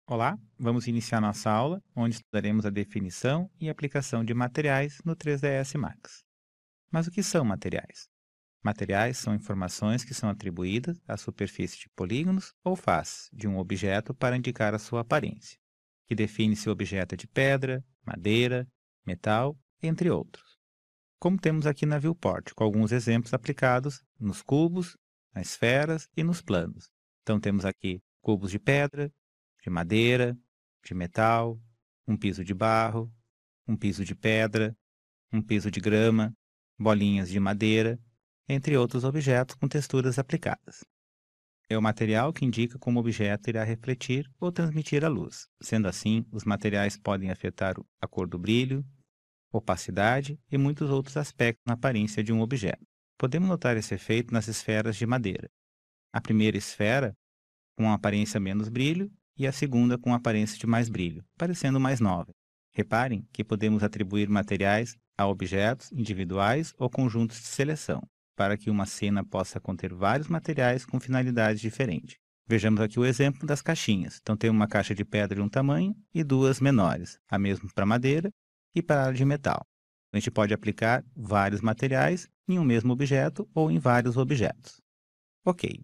Olá, vamos iniciar nossa aula, onde estudaremos a definição e aplicação de materiais no 3ds Max. Mas o que são materiais? Materiais são informações que são atribuídas à superfície de polígonos ou faces de um objeto para indicar a sua aparência, que define se o objeto é de pedra, madeira, metal, entre outros. Como temos aqui na viewport, com alguns exemplos aplicados nos cubos, nas esferas e nos planos. Então temos aqui cubos de pedra, de madeira, de metal, um piso de barro, um piso de pedra, um piso de grama, bolinhas de madeira, entre outros objetos com texturas aplicadas. É o material que indica como o objeto irá refletir ou transmitir a luz. Sendo assim, os materiais podem afetar a cor do brilho, opacidade e muitos outros aspectos na aparência de um objeto. Podemos notar esse efeito nas esferas de madeira. A primeira esfera, com uma aparência menos brilho, e a segunda com aparência de mais brilho, parecendo mais nova. Reparem que podemos atribuir materiais a objetos individuais ou conjuntos de seleção, para que uma cena possa conter vários materiais com finalidades diferentes. Vejamos aqui o exemplo das caixinhas. Então, tem uma caixa de pedra de um tamanho e duas menores, a mesma para madeira e para a área de metal. A gente pode aplicar vários materiais em um mesmo objeto ou em vários objetos. Ok.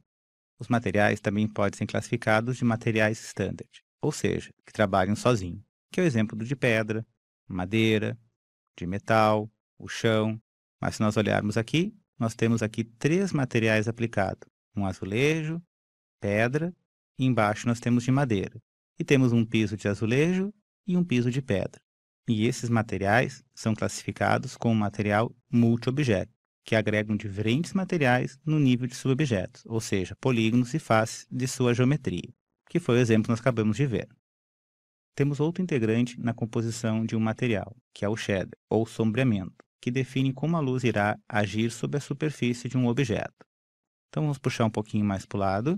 Os materiais também podem ser classificados de materiais standard, ou seja, que trabalham sozinhos, que é o exemplo do de pedra, madeira, de metal, o chão. Mas se nós olharmos aqui, nós temos aqui três materiais aplicados: um azulejo, pedra, e embaixo nós temos de madeira. E temos um piso de azulejo e um piso de pedra. E esses materiais são classificados como material multi-objeto, que agregam diferentes materiais no nível de subobjetos, ou seja, polígonos e faces de sua geometria, que foi o exemplo que nós acabamos de ver. Temos outro integrante na composição de um material, que é o shader, ou sombreamento, que define como a luz irá agir sobre a superfície de um objeto. Então vamos puxar um pouquinho mais para o lado.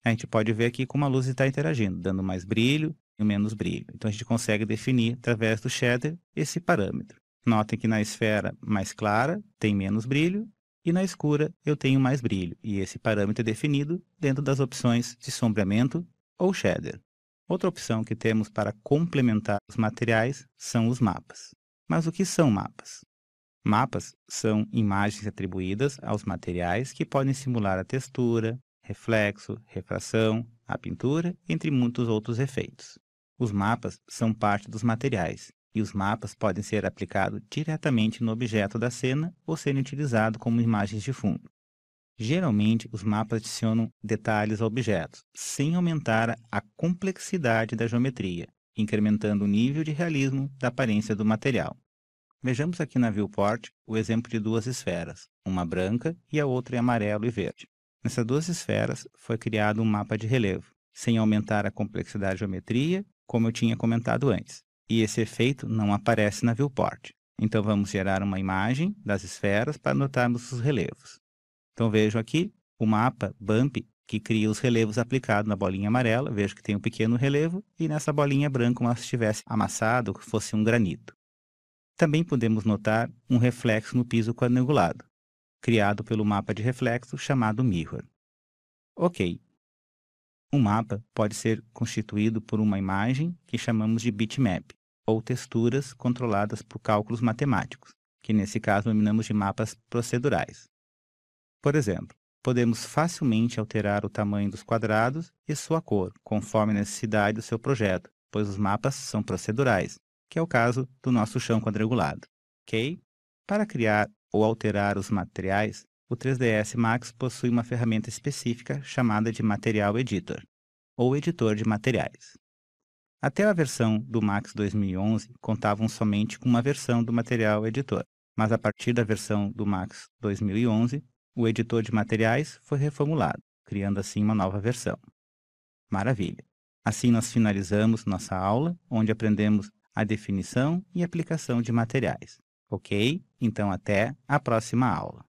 A gente pode ver aqui como a luz está interagindo, dando mais brilho e menos brilho. Então a gente consegue definir, através do shader, esse parâmetro. Notem que na esfera mais clara tem menos brilho e na escura eu tenho mais brilho. E esse parâmetro é definido dentro das opções de sombreamento ou shader. Outra opção que temos para complementar os materiais são os mapas. Mas o que são mapas? Mapas são imagens atribuídas aos materiais que podem simular a textura, reflexo, refração, a pintura, entre muitos outros efeitos. Os mapas são parte dos materiais, e os mapas podem ser aplicados diretamente no objeto da cena ou serem utilizados como imagens de fundo. Geralmente, os mapas adicionam detalhes a objetos, sem aumentar a complexidade da geometria, incrementando o nível de realismo da aparência do material. Vejamos aqui na viewport o exemplo de duas esferas, uma branca e a outra em amarelo e verde. Nessas duas esferas foi criado um mapa de relevo, sem aumentar a complexidade da geometria, como eu tinha comentado antes. E esse efeito não aparece na viewport. Então vamos gerar uma imagem das esferas para notarmos os relevos. Então vejo aqui o mapa Bump, que cria os relevos aplicados na bolinha amarela. Vejo que tem um pequeno relevo e nessa bolinha branca como se tivesse amassado ou que fosse um granito. Também podemos notar um reflexo no piso quadrangulado, criado pelo mapa de reflexo chamado Mirror. Ok. Um mapa pode ser constituído por uma imagem que chamamos de bitmap, ou texturas controladas por cálculos matemáticos, que nesse caso denominamos de mapas procedurais. Por exemplo, podemos facilmente alterar o tamanho dos quadrados e sua cor, conforme a necessidade do seu projeto, pois os mapas são procedurais, que é o caso do nosso chão quadrangulado. Ok? Para criar ou alterar os materiais, o 3ds Max possui uma ferramenta específica chamada de Material Editor, ou editor de materiais. Até a versão do Max 2011 contavam somente com uma versão do Material Editor, mas a partir da versão do Max 2011, o editor de materiais foi reformulado, criando assim uma nova versão. Maravilha! Assim nós finalizamos nossa aula, onde aprendemos a definição e aplicação de materiais. Ok? Então até a próxima aula.